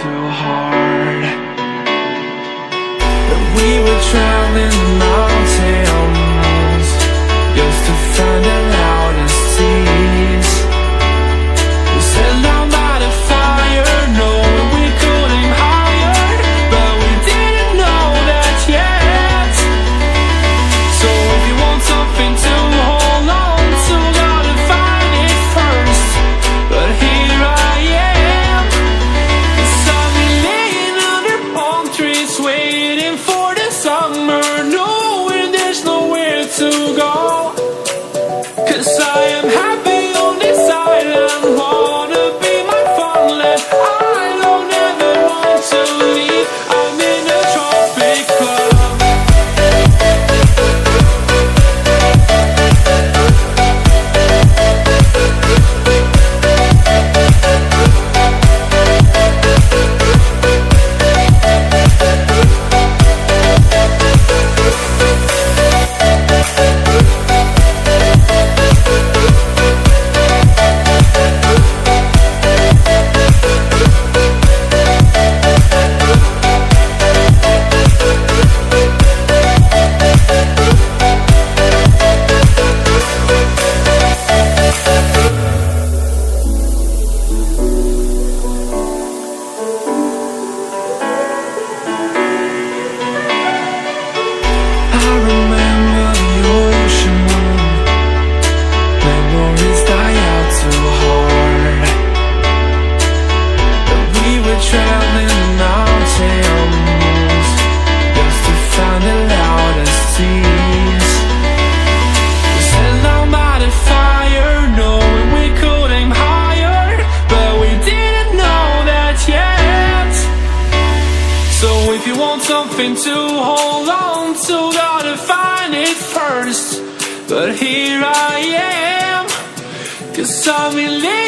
too hard. But we were traveling mountains just to find the loudest seas. We set down by the fire, knowing we could aim higher, but we didn't know that yet. So if you want something to hold on to, gotta find it first. But here I am, 'cause I've been laying under palm trees, waiting for the summer, knowing there's nowhere to go. 'Cause I am happy on this island, wanna be my farmland. I don't ever want to leave, I'm in a tropic club. I remember the ocean wind, memories die out too hard. But we were traveling mountains just to find the loudest seas. We sat down by the fire, knowing we could aim higher, but we didn't know that yet. So if you want something to hold on to, gotta find it first. But here I am, 'cause I've been living